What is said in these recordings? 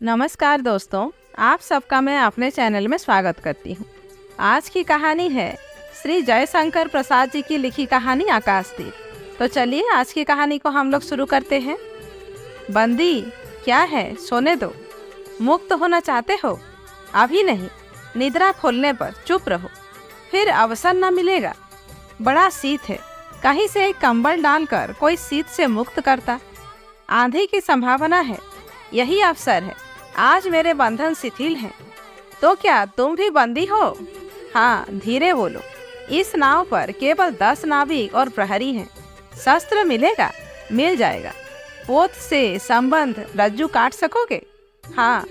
नमस्कार दोस्तों, आप सबका मैं अपने चैनल में स्वागत करती हूँ। आज की कहानी है श्री जयशंकर प्रसाद जी की लिखी कहानी आकाशदीप। तो चलिए आज की कहानी को हम लोग शुरू करते हैं। बंदी क्या है, सोने दो। मुक्त होना चाहते हो? अभी नहीं, निद्रा खोलने पर चुप रहो, फिर अवसर न मिलेगा। बड़ा शीत है, कहीं से एक कंबल डालकर कोई शीत से मुक्त करता। आंधी की संभावना है, यही अवसर है। आज मेरे बंधन शिथिल हैं। तो क्या तुम भी बंदी हो? हाँ, धीरे बोलो। इस नाव पर केवल 10 नाविक और प्रहरी हैं। शस्त्र मिलेगा? मिल जाएगा। पोत से संबंध रज्जू काट सकोगे? हाँ।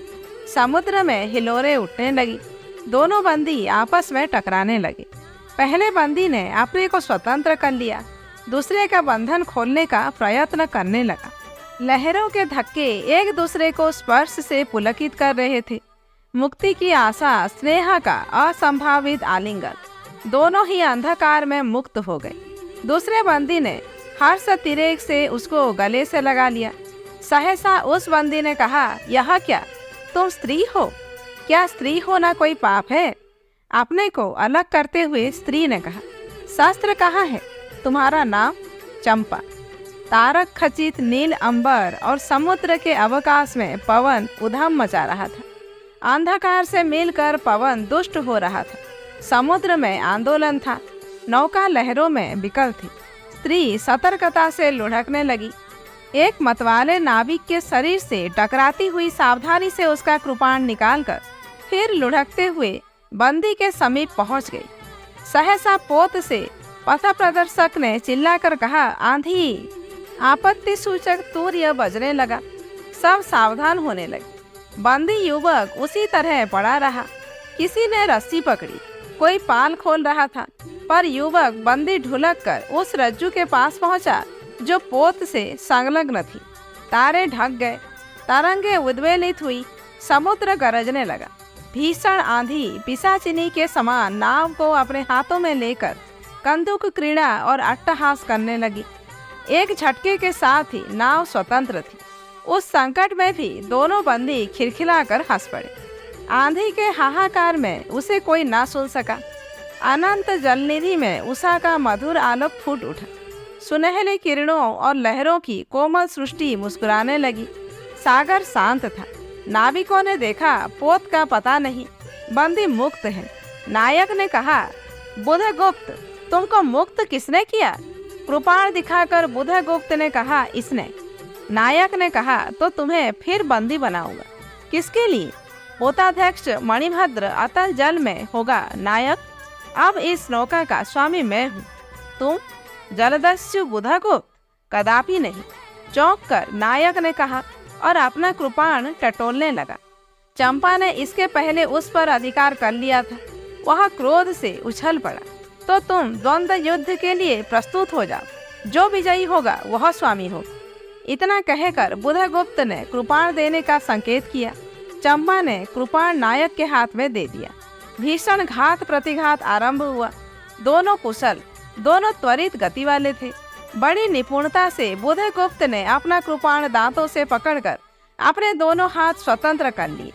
समुद्र में हिलोरें उठने लगी। दोनों बंदी आपस में टकराने लगे। पहले बंदी ने अपने को स्वतंत्र कर लिया, दूसरे का बंधन खोलने का प्रयत्न करने लगा। लहरों के धक्के एक दूसरे को स्पर्श से पुलकित कर रहे थे। मुक्ति की आशा, स्नेह का असंभावित आलिंगन, दोनों ही अंधकार में मुक्त हो गए। दूसरे बंदी ने हर्ष तिरेक से उसको गले से लगा लिया। सहसा उस बंदी ने कहा, यह क्या, तुम स्त्री हो? क्या स्त्री होना कोई पाप है? अपने को अलग करते हुए स्त्री ने कहा, शास्त्र कहाँ है? तुम्हारा नाम? चंपा। तारक खचित नील अंबर और समुद्र के अवकाश में पवन उधम मचा रहा था। अंधकार से मिलकर पवन दुष्ट हो रहा था। समुद्र में आंदोलन था, नौका लहरों में विकल थी। स्त्री सतर्कता से लुढ़कने लगी। एक मतवाले नाविक के शरीर से टकराती हुई सावधानी से उसका कृपाण निकालकर फिर लुढ़कते हुए बंदी के समीप पहुंच गई। सहसा पोत से पथ प्रदर्शक ने चिल्लाकर कहा, आंधी। आपत्ति सूचक तूर्य बजने लगा। सब सावधान होने लगे। बंदी युवक उसी तरह पड़ा रहा। किसी ने रस्सी पकड़ी, कोई पाल खोल रहा था, पर युवक बंदी ढुलक कर उस रज्जू के पास पहुंचा जो पोत से संलग्न थी। तारे ढक गए, तरंगे उद्वेलित हुई, समुद्र गरजने लगा। भीषण आंधी पिशाचिनी के समान नाव को अपने हाथों में लेकर कंदुक क्रीड़ा और अट्टहास करने लगी। एक झटके के साथ ही नाव स्वतंत्र थी। उस संकट में भी दोनों बंदी खिलखिलाकर हंस पड़े। आंधी के हाहाकार में उसे कोई ना सुन सका। अनंत जलनिधि में उषा का मधुर आलोक फूट उठा। सुनहले किरणों और लहरों की कोमल सृष्टि मुस्कुराने लगी। सागर शांत था। नाविकों ने देखा, पोत का पता नहीं, बंदी मुक्त है। नायक ने कहा, बुधगुप्त, तुमको मुक्त किसने किया? कृपाण दिखाकर बुधगुप्त ने कहा, इसने। नायक ने कहा, तो तुम्हें फिर बंदी बनाऊंगा। किसके लिए? पोताध्यक्ष मणिभद्र अतल जल में होगा नायक। अब इस नौका का स्वामी मैं हूँ। तुम? जलदस्यु बुधगुप्त? कदापि नहीं, चौंक कर नायक ने कहा और अपना कृपाण टटोलने लगा। चंपा ने इसके पहले उस पर अधिकार कर लिया था। वह क्रोध से उछल पड़ा। तो तुम द्वंद्व युद्ध के लिए प्रस्तुत हो जाओ। जो विजयी होगा वह स्वामी होगा। इतना कहकर बुधगुप्त ने कृपाण देने का संकेत किया। चंपा ने कृपाण नायक के हाथ में दे दिया। भीषण घात प्रतिघात आरंभ हुआ। दोनों कुशल, दोनों त्वरित गति वाले थे। बड़ी निपुणता से बुधगुप्त ने अपना कृपाण दांतों से पकड़कर अपने दोनों हाथ स्वतंत्र कर लिए।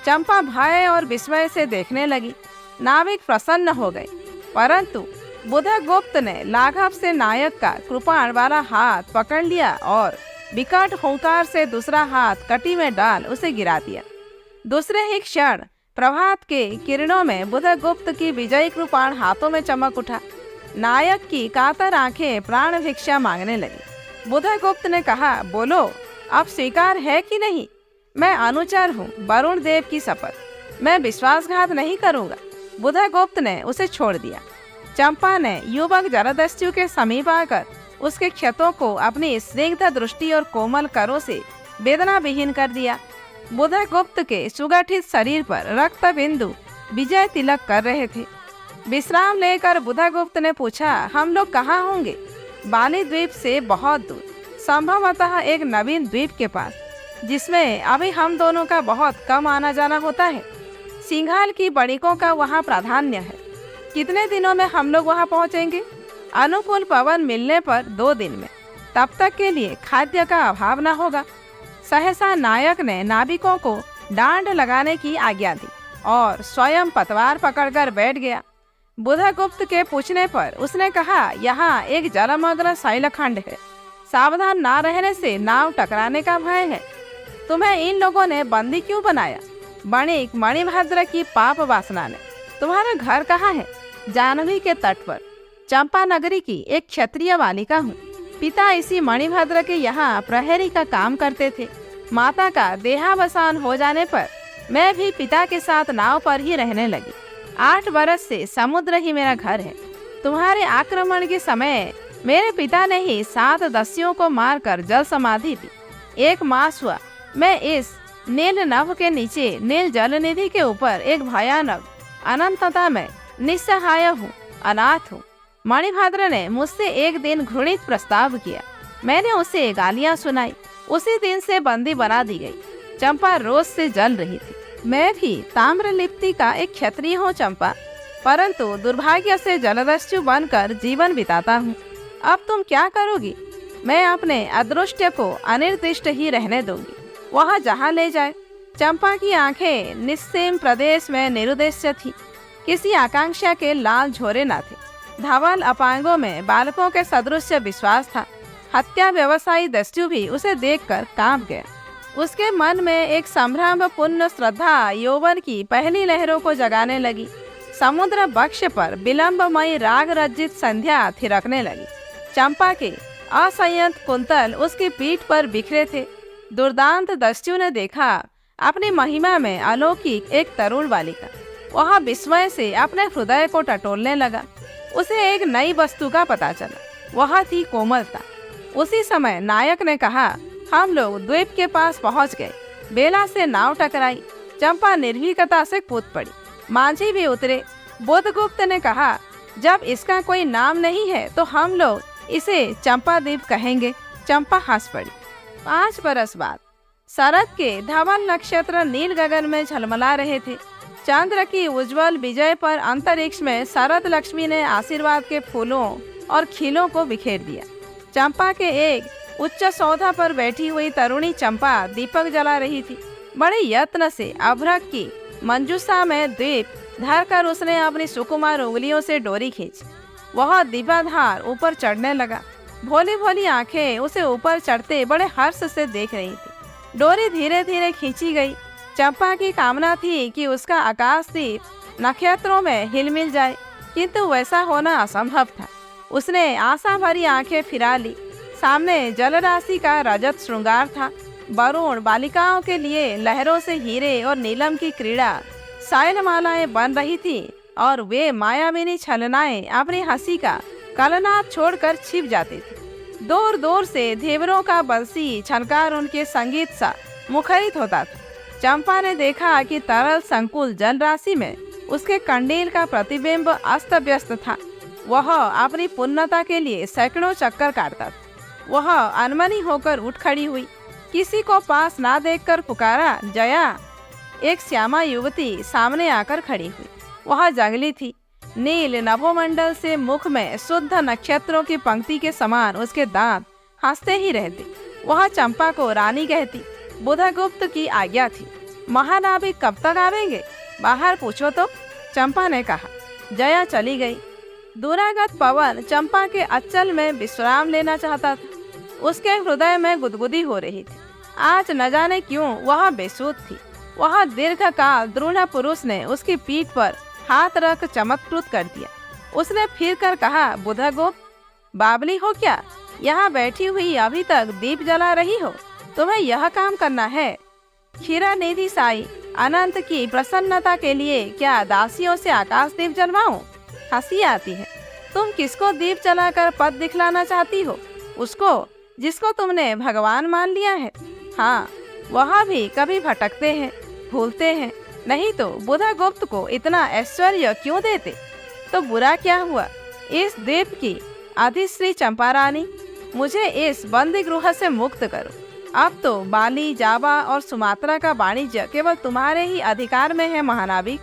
चंपा भय और विस्मय से देखने लगी। नाविक प्रसन्न हो गए, परंतु बुधगुप्त ने लाघव से नायक का कृपाण वाला हाथ पकड़ लिया और विकट हुंकार से दूसरा हाथ कटी में डाल उसे गिरा दिया। दूसरे ही क्षण प्रभात के किरणों में बुधगुप्त की विजयी कृपाण हाथों में चमक उठा। नायक की कातर आंखें प्राण भिक्षा मांगने लगी। बुधगुप्त ने कहा, बोलो, अब स्वीकार है कि नहीं? मैं अनुचर हूँ, वरुण देव की शपथ, मैं विश्वासघात नहीं करूँगा। बुधगुप्त ने उसे छोड़ दिया। चंपा ने युवक जलदस्यु के समीप आकर उसके क्षतों को अपनी स्निग्ध दृष्टि और कोमल करों से वेदना विहीन कर दिया। बुधगुप्त के सुगठित शरीर पर रक्त बिंदु विजय तिलक कर रहे थे। विश्राम लेकर बुधगुप्त ने पूछा, हम लोग कहाँ होंगे? बाली द्वीप से बहुत दूर, संभवतः एक नवीन द्वीप के पास, जिसमें अभी हम दोनों का बहुत कम आना जाना होता है। सिंघाल की बड़िकों का वहाँ प्राधान्य है। कितने दिनों में हम लोग वहाँ पहुँचेंगे? अनुकूल पवन मिलने पर 2 दिन में। तब तक के लिए खाद्य का अभाव न होगा। सहसा नायक ने नाविकों को डांड लगाने की आज्ञा दी और स्वयं पतवार पकड़कर बैठ गया। बुधगुप्त के पूछने पर उसने कहा, यहाँ एक जलमग्न शैलखंड है, सावधान ना रहने से नाव टकराने का भय है। तुम्हें इन लोगों ने बंदी क्यों बनाया? बणिक मणिभद्र की पाप वासना ने। तुम्हारा घर कहाँ है? जाह्नवी के तट पर, चंपा नगरी की एक क्षत्रिय बालिका हूँ। पिता इसी मणिभद्र के यहाँ प्रहरी का काम करते थे। माता का देहावसान हो जाने पर मैं भी पिता के साथ नाव पर ही रहने लगी। 8 बरस से समुद्र ही मेरा घर है। तुम्हारे आक्रमण के समय मेरे पिता ने ही 7 दस्युओं को मारकर जल समाधि दी। 1 मास हुआ मैं इस नील नभ के नीचे नील जल निधि के ऊपर एक भयानक अनंतता में निस्सहाय हूँ, अनाथ हूँ। मणिभद्र ने मुझसे एक दिन घृणित प्रस्ताव किया। मैंने उसे गालियाँ सुनाई। उसी दिन से बंदी बना दी गई। चंपा रोज से जल रही थी। मैं भी ताम्रलिप्ति का एक क्षत्रिय हूँ चंपा, परंतु दुर्भाग्य से जलदस्यु बनकर जीवन बिताता हूँ। अब तुम क्या करोगी? मैं अपने अदृष्ट को अनिर्दिष्ट ही रहने दूंगी, वह जहाँ ले जाए। चंपा की आंखें निस्सीम प्रदेश में निरुद्देश्य थी। किसी आकांक्षा के लाल झोरे न थे। धवल अपांगों में बालकों के सदृश विश्वास था। हत्या व्यवसायी दस्यु भी उसे देखकर कांप गया। उसके मन में एक संभ्रमपूर्ण श्रद्धा यौवन की पहली लहरों को जगाने लगी। समुद्र वक्ष पर विलंबमयी राग रजित संध्या थिरकने लगी। चंपा के असंयत कुंतल उसकी पीठ पर बिखरे थे। दुर्दांत दस्यु ने देखा अपनी महिमा में अलौकिक एक तरुण बालिका। वह विस्मय से अपने हृदय को टटोलने लगा। उसे एक नई वस्तु का पता चला, वह थी कोमलता। उसी समय नायक ने कहा, हम लोग द्वीप के पास पहुंच गए। बेला से नाव टकराई। चंपा निर्भीकता से कूद पड़ी। माझी भी उतरे। बुधगुप्त ने कहा, जब इसका कोई नाम नहीं है तो हम लोग इसे चंपा द्वीप कहेंगे। चंपा हंस पड़ी। 5 बरस बाद शरद के धवल नक्षत्र नील गगन में झलमला रहे थे। चंद्र की उज्जवल विजय पर अंतरिक्ष में शरद लक्ष्मी ने आशीर्वाद के फूलों और खिलों को बिखेर दिया। चंपा के एक उच्च सौधा पर बैठी हुई तरुणी चंपा दीपक जला रही थी। बड़े यत्न से अभ्रक की मंजूषा में दीप धरकर उसने अपनी सुकुमार उंगलियों से डोरी खींची। वह दीपाधार ऊपर चढ़ने लगा। भोली भोली आंखें उसे ऊपर चढ़ते बड़े हर्ष से देख रही थी। डोरी धीरे धीरे खींची गई। चंपा की कामना थी कि उसका आकाशदीप नक्षत्रों में हिलमिल जाए, किंतु वैसा होना असंभव था। उसने आशा भरी आंखें फिरा ली। सामने जलराशि का रजत श्रृंगार था। वरुण बालिकाओं के लिए लहरों से हीरे और नीलम की क्रीड़ा सायनमालाएं बन रही थी और वे मायाविनी छलनाएं अपनी हंसी का कलनाद छोड़कर छिप जाती थी। दूर दूर से धेवरों का बंसी छनकार उनके संगीत सा मुखरित होता था। चंपा ने देखा कि तरल संकुल जल राशि में उसके कंडील का प्रतिबिंब अस्त व्यस्त था। वह अपनी पूर्णता के लिए सैकड़ों चक्कर काटता था। वह अनमनी होकर उठ खड़ी हुई। किसी को पास ना देखकर पुकारा, जया। एक श्यामा युवती सामने आकर खड़ी हुई। वह जंगली थी। नील नभोमंडल से मुख में शुद्ध नक्षत्रों की पंक्ति के समान उसके दांत हंसते ही रहते। वह चंपा को रानी कहती। बुधगुप्त की आज्ञा थी। महानाविक कब तक आवेंगे? बाहर पूछो तो, चंपा ने कहा। जया चली गई। दूरागत पवन चंपा के अचल में विश्राम लेना चाहता था। उसके हृदय में गुदगुदी हो रही थी। आज न जाने क्यों वह बेसुध थी। वह दीर्घकाल द्रोण पुरुष ने उसकी पीठ पर हाथ रख चमत्कृत कर दिया। उसने फिर कर कहा, बुधगुप्त, बावली हो क्या? यहाँ बैठी हुई अभी तक दीप जला रही हो? तुम्हें यह काम करना है? क्षीरा निधि साई अनंत की प्रसन्नता के लिए क्या दासियों से आकाश दीप जलवाऊं? हंसी आती है। तुम किसको दीप जलाकर पद दिखलाना चाहती हो? उसको जिसको तुमने भगवान मान लिया है। हाँ, वह भी कभी भटकते हैं, भूलते हैं। नहीं तो बुधगुप्त को इतना ऐश्वर्य क्यों देते? तो बुरा क्या हुआ? इस द्वीप की अधिश्री चंपा रानी, मुझे इस बंदी गृह से मुक्त करो। अब तो बाली, जावा और सुमात्रा का वाणिज्य केवल तुम्हारे ही अधिकार में है महानाविक।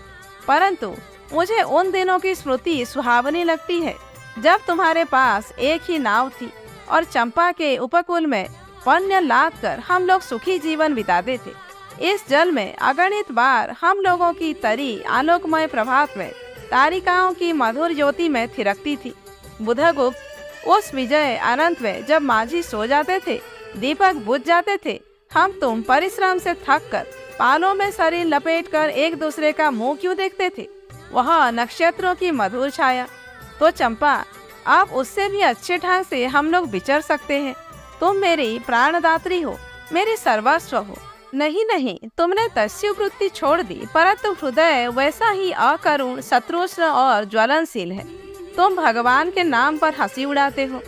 परंतु मुझे उन दिनों की स्मृति सुहावनी लगती है जब तुम्हारे पास एक ही नाव थी और चंपा के उपकूल में पुण्य लाद कर हम लोग सुखी जीवन बिताते थे। इस जल में अगणित बार हम लोगों की तरी आलोकमय प्रभात में तारिकाओं की मधुर ज्योति में थिरकती थी। बुधगुप्त, उस विजय अनंत में जब माझी सो जाते थे, दीपक बुझ जाते थे, हम तुम परिश्रम से थक कर पालों में शरीर लपेटकर एक दूसरे का मुंह क्यों देखते थे? वह नक्षत्रों की मधुर छाया। तो चंपा, आप उससे भी अच्छे ढंग से हम लोग विचर सकते हैं। तुम मेरी प्राणदात्री हो, मेरी सर्वस्व हो। नहीं नहीं, तुमने दस्यु वृत्ति छोड़ दी, परंतु हृदय वैसा ही अकरुण, शत्रुष्ण और ज्वलनशील है। तुम भगवान के नाम पर हंसी उड़ाते हो,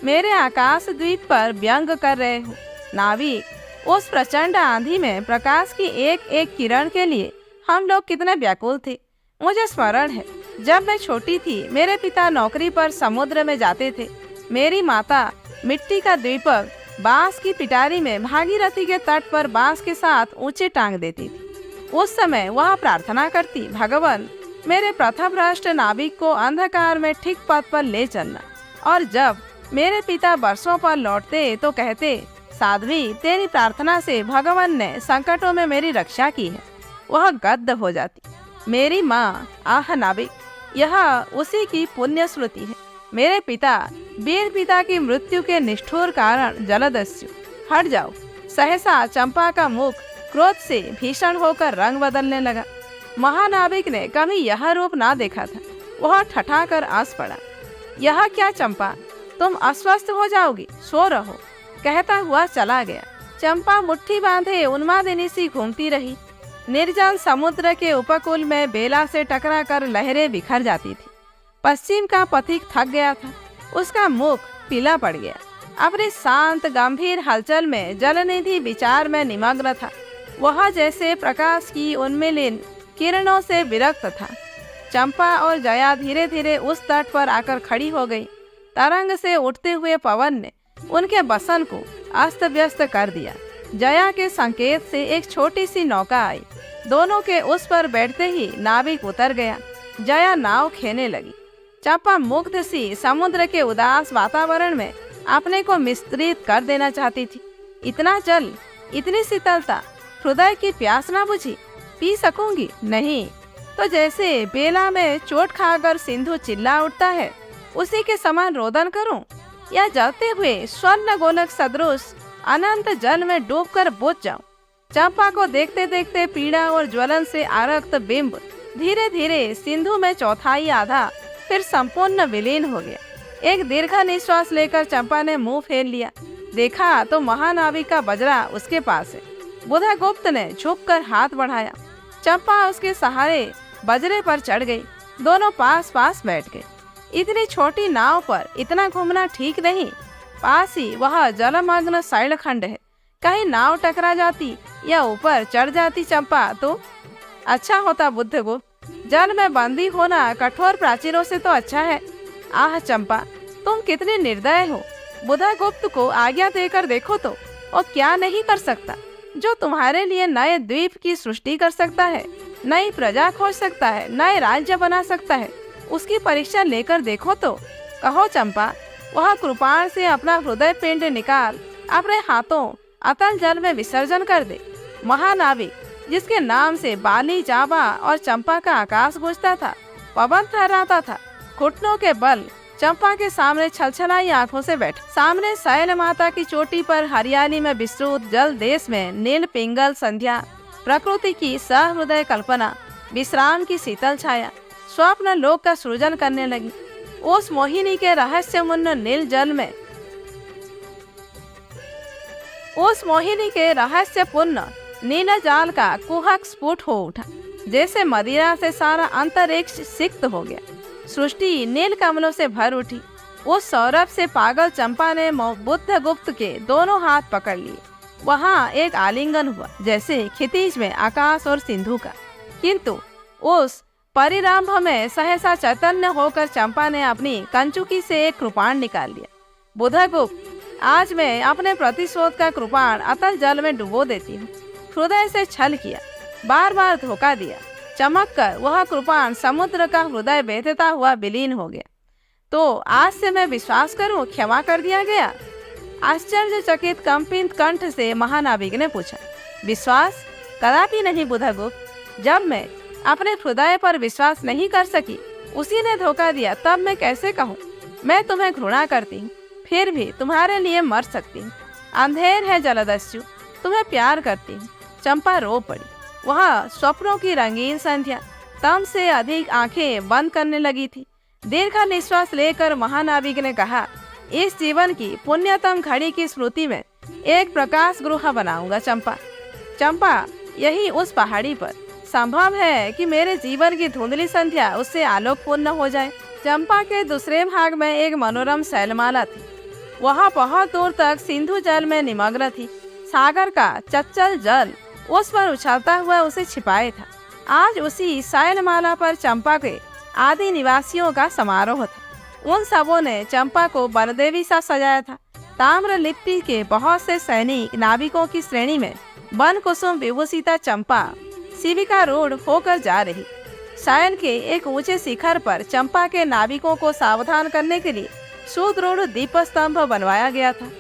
मेरे आकाश द्वीप पर व्यंग कर रहे हो। नाविक, उस प्रचंड आंधी में प्रकाश की एक एक किरण के लिए हम लोग कितने व्याकुल थे। मुझे स्मरण है, जब मैं छोटी थी, मेरे पिता नौकरी पर समुद्र में जाते थे। मेरी माता मिट्टी का दीपक बांस की पिटारी में भागीरथी के तट पर बांस के साथ ऊंचे टांग देती थी। उस समय वह प्रार्थना करती, भगवान, मेरे पथभ्रष्ट नाविक को अंधकार में ठीक पथ पर ले चलना। और जब मेरे पिता वर्षों पर लौटते तो कहते, साध्वी, तेरी प्रार्थना से भगवान ने संकटों में मेरी रक्षा की है। वह गद्द हो जाती। मेरी माँ, आह नाविक, यह उसी की पुण्य स्मृति है। मेरे पिता, वीर पिता की मृत्यु के निष्ठुर कारण जलदस्यु। हट जाओ। सहसा चंपा का मुख क्रोध से भीषण होकर रंग बदलने लगा। महानाविक ने कभी यह रूप ना देखा था। वह ठठाकर हंस पड़ा। यह क्या चंपा, तुम अस्वस्थ हो जाओगी, सो रहो, कहता हुआ चला गया। चंपा मुट्ठी बांधे उन्मादिनी सी घूमती रही। निर्जल समुद्र के उपकूल में बेला से टकराकर लहरें बिखर जाती थी। पश्चिम का पथिक थक गया था, उसका मुख पीला पड़ गया। अपने शांत गंभीर हलचल में जलनिधि विचार में निमग्न था। वह जैसे प्रकाश की उन्मिलिन किरणों से विरक्त था। चंपा और जया धीरे धीरे उस तट पर आकर खड़ी हो गई। तरंग से उठते हुए पवन ने उनके बसन को अस्त व्यस्त कर दिया। जया के संकेत से एक छोटी सी नौका आई। दोनों के उस पर बैठते ही नाविक उतर गया। जया नाव खेने लगी। चंपा मुग्ध सी समुद्र के उदास वातावरण में अपने को मिश्रित कर देना चाहती थी। इतना जल, इतनी शीतलता, हृदय की प्यास ना बुझी? पी सकूंगी? नहीं तो जैसे बेला में चोट खाकर सिंधु चिल्ला उठता है, उसी के समान रोदन करूं, या जलते हुए स्वर्ण गोलक सदृश अनंत जल में डूबकर बुझ जाऊं? चंपा को देखते देखते पीड़ा और ज्वलन से आरक्त बिंब धीरे धीरे सिंधु में चौथाई आधा फिर संपूर्ण विलीन हो गया। एक दीर्घ निश्वास लेकर चंपा ने मुंह फेर लिया। देखा तो महानाविक का वज्रा उसके पास है। बुधगुप्त ने झुककर हाथ बढ़ाया। चंपा उसके सहारे वज्रे पर चढ़ गई। दोनों पास पास बैठ गए। इतनी छोटी नाव पर इतना घूमना ठीक नहीं। पास ही वह जलमग्न शैलखंड है, कहीं नाव टकरा जाती या ऊपर चढ़ जाती चंपा तो अच्छा होता। बुधगुप्त, जल में बंदी होना कठोर प्राचीरों से तो अच्छा है। आह चंपा, तुम कितनी निर्दय हो। बुधगुप्त को आज्ञा देकर देखो तो वो क्या नहीं कर सकता। जो तुम्हारे लिए नए द्वीप की सृष्टि कर सकता है, नई प्रजा खोज सकता है, नए राज्य बना सकता है, उसकी परीक्षा लेकर देखो तो। कहो चंपा, वह कृपाण से अपना हृदय पिंड निकाल अपने हाथों अतल जल में विसर्जन कर दे। महानाविक, जिसके नाम से बाली, जावा और चंपा का आकाश गूंजता था, पवन थर्राता था, घुटनों के बल चंपा के सामने छलछलाई आंखों से बैठ। सामने शैल माता की चोटी पर हरियाली में विस्तृत जल देश में नील पिंगल संध्या, प्रकृति की सहृदय कल्पना, विश्राम की शीतल छाया, स्वप्न लोक का सृजन करने लगी। उस मोहिनी के रहस्यपूर्ण नील जल में, उस मोहिनी के रहस्यपूर्ण नील जाल का कुहक स्फुट हो उठा। जैसे मदिरा से सारा अंतरिक्ष सिक्त हो गया। सृष्टि नील कमलों से भर उठी। उस सौरभ से पागल चंपा ने बुधगुप्त के दोनों हाथ पकड़ लिए। वहाँ एक आलिंगन हुआ, जैसे क्षितिज में आकाश और सिंधु का। किंतु उस परिरंभ में सहसा चैतन्य होकर चंपा ने अपनी कंचुकी से एक कृपाण निकाल लिया। बुधगुप्त, आज मैं अपने प्रतिशोध का कृपाण अतल जल में डुबो देती हूँ। हृदय से छल किया, बार बार धोखा दिया। चमक कर वह कृपाण समुद्र का हृदय बेतता हुआ विलीन हो गया। तो आज से मैं विश्वास करूं, क्षमा कर दिया गया? आश्चर्यचकित कंपित कंठ से महानाविक ने पूछा। विश्वास? कदापि नहीं बुधगुप्त। जब मैं अपने हृदय पर विश्वास नहीं कर सकी, उसी ने धोखा दिया, तब मैं कैसे कहूँ मैं तुम्हें घृणा करती हूँ, फिर भी तुम्हारे लिए मर सकती हूँ। अंधेर है जलदस्यु, तुम्हें प्यार करती हूँ। चंपा रो पड़ी। वह स्वप्नों की रंगीन संध्या तम से अधिक आंखें बंद करने लगी थी। दीर्घ निश्वास लेकर महानाविक ने कहा, इस जीवन की पुण्यतम घड़ी की स्मृति में एक प्रकाश गृह बनाऊंगा चंपा। चंपा, यही उस पहाड़ी पर संभव है कि मेरे जीवन की धुंधली संध्या उससे आलोकपूर्ण हो जाए। चंपा के दूसरे भाग में एक मनोरम शैलमाला थी। वह बहुत दूर तक सिंधु जल में निमग्न थी। सागर का चंचल जल उस पर उछलता हुआ उसे छिपाए था। आज उसी शैलमाला पर चंपा के आदि निवासियों का समारोह था। उन सबों ने चंपा को वनदेवी सा सजाया था। ताम्र लिपि के बहुत से सैनिक नाविकों की श्रेणी में वन कुसुम विभूषिता चंपा शिविका रूढ़ होकर जा रही। शयन के एक ऊंचे शिखर पर चंपा के नाविकों को सावधान करने के लिए सुदृढ़ दीप स्तंभ बनवाया गया था।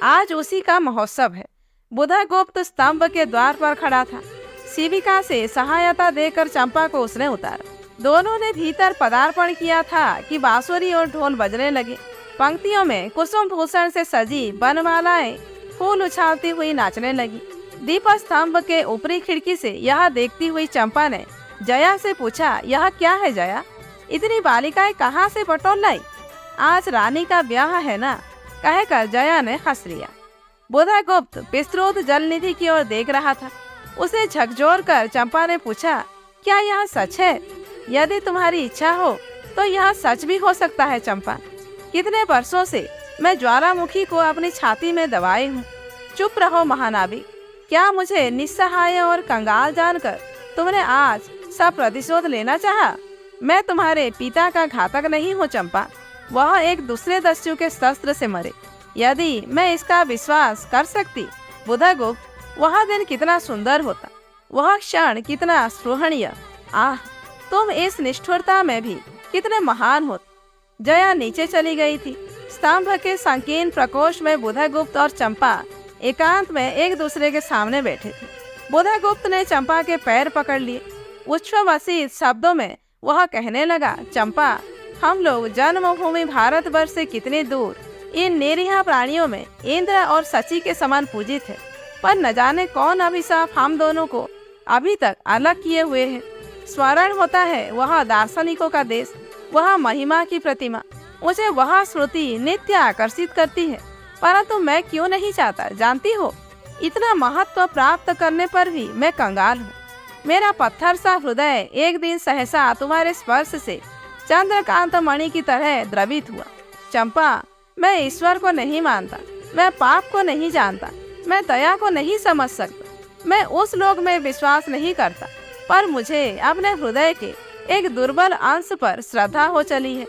आज उसी का महोत्सव है। बुधगुप्त स्तंभ के द्वार पर खड़ा था। शिविका से सहायता देकर चंपा को उसने उतारा। दोनों ने भीतर पदार्पण किया था कि बांसुरी और ढोल बजने लगे। पंक्तियों में कुसुम भूषण से सजी बनमालाएं फूल उछालती हुई नाचने लगी। दीप स्तंभ के ऊपरी खिड़की से यह देखती हुई चंपा ने जया से पूछा, यह क्या है जया? इतनी बालिकाएं कहाँ से बटोर लाई? आज रानी का ब्याह है ना? कहकर जया ने हंस लिया। बुधगुप्त विस्तृत जलनिधि की ओर देख रहा था। उसे झकझोर कर चंपा ने पूछा, क्या यह सच है? यदि तुम्हारी इच्छा हो तो यह सच भी हो सकता है चंपा। कितने वर्षों से मैं ज्वालामुखी को अपनी छाती में दबाई हूँ। चुप रहो महानाविक। क्या मुझे निस्सहाय और कंगाल जानकर तुमने आज सब प्रतिशोध लेना चाहा? मैं तुम्हारे पिता का घातक नहीं हूँ चंपा। वह एक दूसरे दस्यु के शस्त्र से मरे। यदि मैं इसका विश्वास कर सकती बुधगुप्त, वह दिन कितना सुंदर होता, वह क्षण कितना स्पृहणीय। आह, तुम इस निष्ठुरता में भी कितने महान हो। जया नीचे चली गई थी। स्तंभ के संकीर्ण प्रकोष्ठ में बुधगुप्त और चंपा एकांत में एक दूसरे के सामने बैठे थे। बुधगुप्त ने चंपा के पैर पकड़ लिए। उच्छ्वसित शब्दों में वह कहने लगा, चंपा, हम लोग जन्मभूमि भारतवर्ष से कितने दूर इन निरीह प्राणियों में इंद्र और शची के समान पूजित है, पर न जाने कौन अभिशाप हम दोनों को अभी तक अलग किए हुए है। स्मरण होता है वह दार्शनिकों का देश, वह महिमा की प्रतिमा। मुझे वह स्मृति नित्य आकर्षित करती है, परंतु मैं क्यों नहीं चाहता जानती हो? इतना महत्व प्राप्त करने पर भी मैं कंगाल हूँ। मेरा पत्थर सा हृदय एक दिन सहसा तुम्हारे स्पर्श से चंद्रकांत मणि की तरह द्रवित हुआ। चंपा, मैं ईश्वर को नहीं मानता, मैं पाप को नहीं जानता, मैं दया को नहीं समझ सकता, मैं उस लोक में विश्वास नहीं करता, पर मुझे अपने हृदय के एक दुर्बल अंश पर श्रद्धा हो चली है।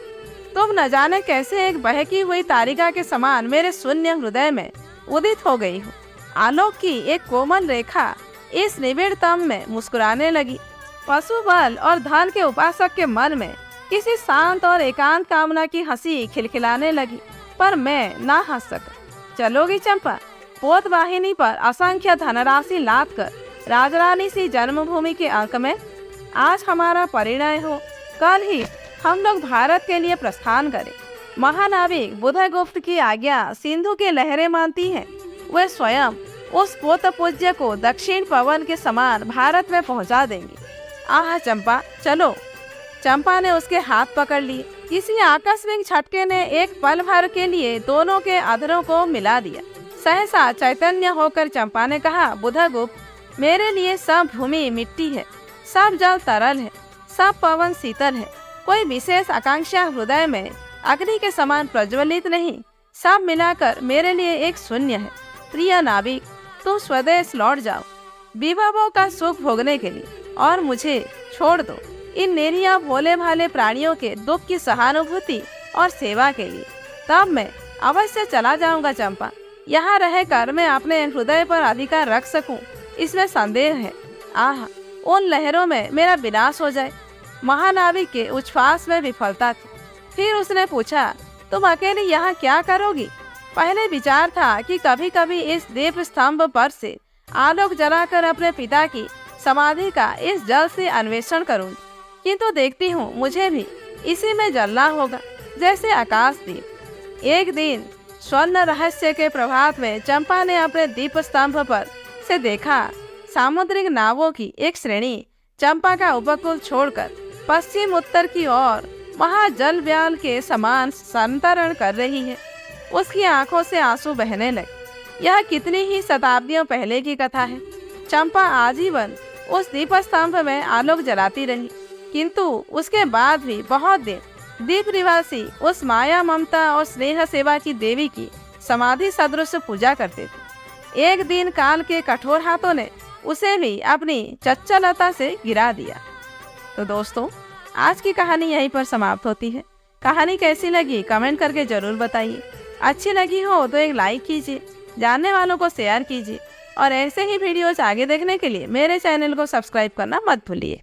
तुम न जाने कैसे एक बहकी हुई तारिका के समान मेरे शून्य हृदय में उदित हो गई हो। आलोक की एक कोमल रेखा इस निबिड़ तम में मुस्कुराने लगी। पशु बल और धन के उपासक के मन में किसी शांत और एकांत कामना की हंसी खिलखिलाने लगी, पर मैं ना हंस सका। चलोगी चंपा? पोत वाहिनी पर असंख्य धनराशि लाद कर राजरानी सी जन्मभूमि के अंक में आज हमारा परिणय हो, कल ही हम लोग भारत के लिए प्रस्थान करें। महानाविक बुधगुप्त की आज्ञा सिंधु की लहरें मानती हैं। वे स्वयं उस पोत पूज्य को दक्षिण पवन के समान भारत में पहुंचा देंगे। आह चंपा, चलो। चंपा ने उसके हाथ पकड़ लिए। किसी आकस्मिक झटके ने एक पल भर के लिए दोनों के अधरों को मिला दिया। सहसा चैतन्य होकर चंपा ने कहा, बुधगुप्त, मेरे लिए सब भूमि मिट्टी है, सब जल तरल है, सब पवन शीतल है। कोई विशेष आकांक्षा हृदय में अग्नि के समान प्रज्वलित नहीं। सब मिलाकर मेरे लिए एक शून्य है। प्रिय नाविक, तुम स्वदेश लौट जाओ विभवों का सुख भोगने के लिए, और मुझे छोड़ दो इन निरीह भोले भाले प्राणियों के दुख की सहानुभूति और सेवा के लिए। तब मैं अवश्य चला जाऊंगा चंपा। यहाँ रहकर मैं अपने हृदय पर अधिकार रख सकूं, इसमें संदेह है। आह, उन लहरों में मेरा विनाश हो जाए। महानाविक के उच्छ्वास में विफलता थी। फिर उसने पूछा, तुम अकेले यहाँ क्या करोगी? पहले विचार था कि कभी कभी इस दीप स्तंभ पर से आलोक जलाकर अपने पिता की समाधि का इस जल से अन्वेषण करूंगी, किंतु देखती हूँ मुझे भी इसी में जलना होगा जैसे आकाशदीप। एक दिन स्वर्ण रहस्य के प्रभात में चंपा ने अपने दीप स्तंभ पर से देखा सामुद्रिक नावों की एक श्रेणी चंपा का उपकूल छोड़कर पश्चिम उत्तर की ओर महाजल व्याल के समान संतरण कर रही है। उसकी आंखों से आंसू बहने लगे। यह कितनी ही शताब्दियों पहले की कथा है। चंपा आजीवन उस दीप स्तंभ में आलोक जलाती रही, किंतु उसके बाद भी बहुत दिन दीप निवासी उस माया ममता और स्नेह सेवा की देवी की समाधि सदृश पूजा करते थे। एक दिन काल के कठोर हाथों ने उसे भी अपनी चंचलता से गिरा दिया। तो दोस्तों, आज की कहानी यहीं पर समाप्त होती है। कहानी कैसी लगी कमेंट करके जरूर बताइए। अच्छी लगी हो तो एक लाइक कीजिए, जानने वालों को शेयर कीजिए और ऐसे ही वीडियोज आगे देखने के लिए मेरे चैनल को सब्सक्राइब करना मत भूलिए।